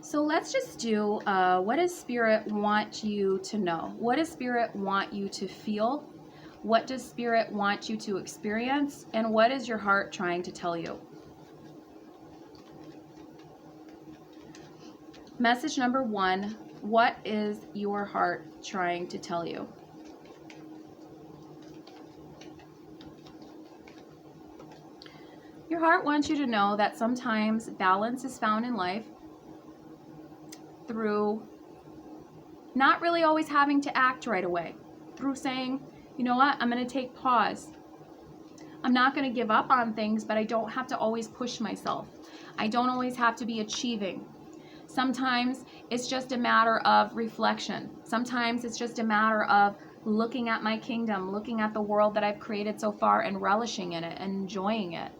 So let's just do, what does Spirit want you to know? What does Spirit want you to feel? What does Spirit want you to experience? And what is your heart trying to tell you? Message number 1, what is your heart trying to tell you? Your heart wants you to know that sometimes balance is found in life through not really always having to act right away, through saying, you know what, I'm going to take pause. I'm not going to give up on things, but I don't have to always push myself. I don't always have to be achieving. Sometimes it's just a matter of reflection. Sometimes it's just a matter of looking at my kingdom, looking at the world that I've created so far and relishing in it and enjoying it.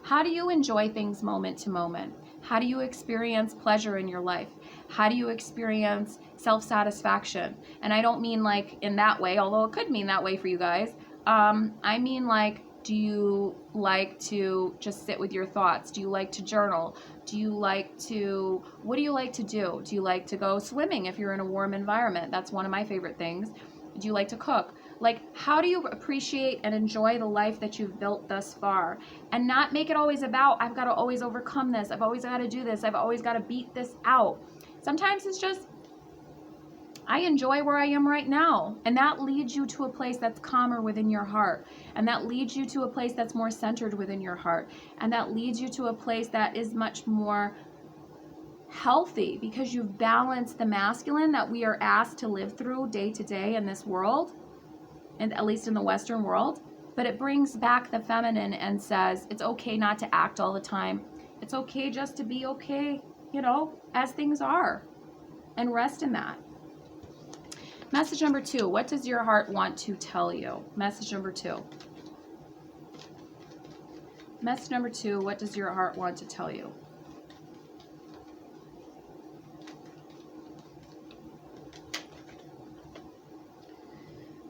How do you enjoy things moment to moment? How do you experience pleasure in your life? How do you experience self-satisfaction? And I don't mean like in that way, although it could mean that way for you guys. I mean like, do you like to just sit with your thoughts? Do you like to journal? Do you like to, what do you like to do? Do you like to go swimming if you're in a warm environment? That's one of my favorite things. Do you like to cook? Like, how do you appreciate and enjoy the life that you've built thus far? And not make it always about, I've got to always overcome this. I've always got to do this. I've always got to beat this out. Sometimes it's just, I enjoy where I am right now. And that leads you to a place that's calmer within your heart. And that leads you to a place that's more centered within your heart. And that leads you to a place that is much more healthy, because you've balanced the masculine that we are asked to live through day to day in this world, and at least in the Western world. But it brings back the feminine and says, it's okay not to act all the time. It's okay just to be okay, you know, as things are, and rest in that. Message number 2, what does your heart want to tell you? Message number 2. Message number 2, what does your heart want to tell you?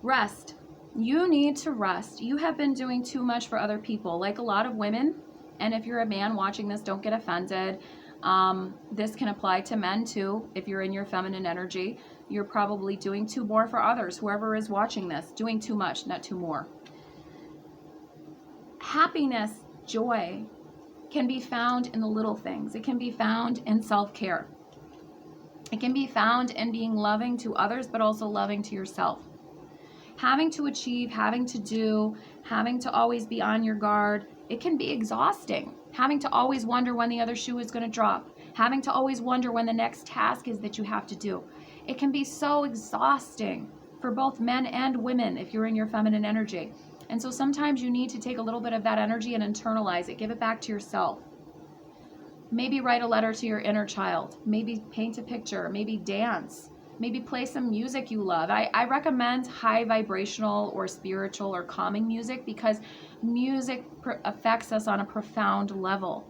Rest. You need to rest. You have been doing too much for other people, like a lot of women. And if you're a man watching this, don't get offended. This can apply to men too. If you're in your feminine energy, you're probably doing too more for others. Whoever is watching this, doing too much, not too more. Happiness, joy can be found in the little things. It can be found in self-care. It can be found in being loving to others, but also loving to yourself. Having to achieve, having to do, having to always be on your guard, it can be exhausting. Having to always wonder when the other shoe is going to drop. Having to always wonder when the next task is that you have to do. It can be so exhausting for both men and women if you're in your feminine energy. And so sometimes you need to take a little bit of that energy and internalize it. Give it back to yourself. Maybe write a letter to your inner child. Maybe paint a picture. Maybe dance. Maybe play some music you love. I recommend high vibrational or spiritual or calming music, because music affects us on a profound level.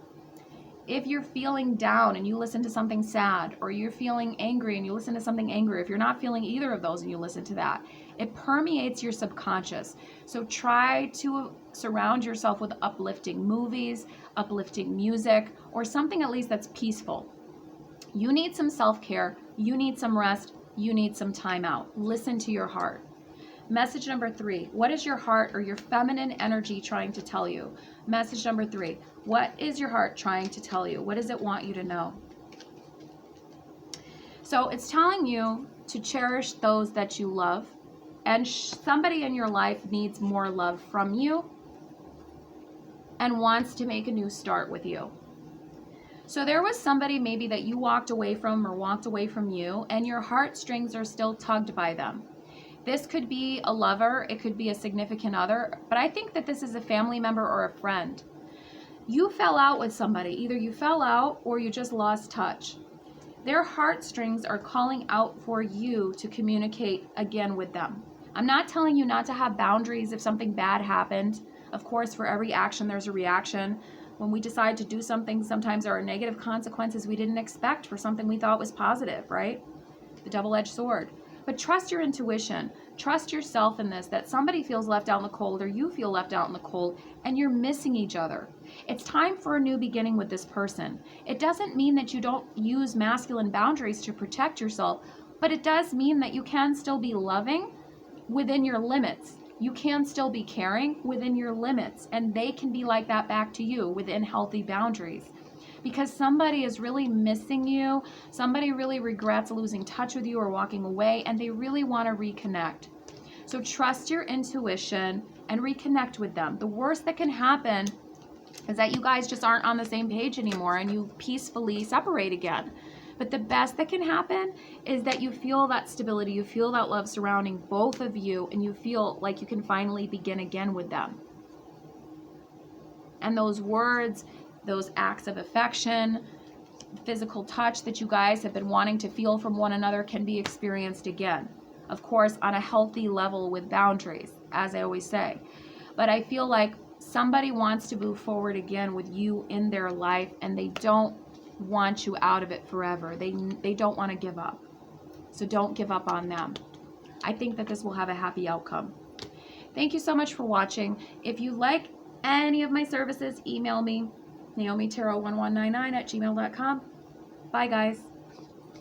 If you're feeling down and you listen to something sad, or you're feeling angry and you listen to something angry, if you're not feeling either of those and you listen to that, it permeates your subconscious. So try to surround yourself with uplifting movies, uplifting music, or something at least that's peaceful. You need some self-care, you need some rest, you need some time out. Listen to your heart. Message number 3, what is your heart or your feminine energy trying to tell you? Message number 3, what is your heart trying to tell you? What does it want you to know? So it's telling you to cherish those that you love, and somebody in your life needs more love from you and wants to make a new start with you. So there was somebody maybe that you walked away from or walked away from you, and your heartstrings are still tugged by them. This could be a lover, it could be a significant other, but I think that this is a family member or a friend. You fell out with somebody. Either you fell out or you just lost touch. Their heartstrings are calling out for you to communicate again with them. I'm not telling you not to have boundaries if something bad happened. Of course, for every action, there's a reaction. When we decide to do something, sometimes there are negative consequences we didn't expect for something we thought was positive, right? The double-edged sword. But trust your intuition. Trust yourself in this, that somebody feels left out in the cold or you feel left out in the cold and you're missing each other. It's time for a new beginning with this person. It doesn't mean that you don't use masculine boundaries to protect yourself, but it does mean that you can still be loving within your limits. You can still be caring within your limits, and they can be like that back to you within healthy boundaries. Because somebody is really missing you, somebody really regrets losing touch with you or walking away, and they really want to reconnect. So trust your intuition and reconnect with them. The worst that can happen is that you guys just aren't on the same page anymore and you peacefully separate again. But the best that can happen is that you feel that stability, you feel that love surrounding both of you, and you feel like you can finally begin again with them. And those words, those acts of affection, physical touch that you guys have been wanting to feel from one another can be experienced again. Of course, on a healthy level with boundaries, as I always say. But I feel like somebody wants to move forward again with you in their life, and they don't want you out of it forever. They don't want to give up. So don't give up on them. I think that this will have a happy outcome. Thank you so much for watching. If you like any of my services, email me, NaomiTarot1199@gmail.com. Bye, guys.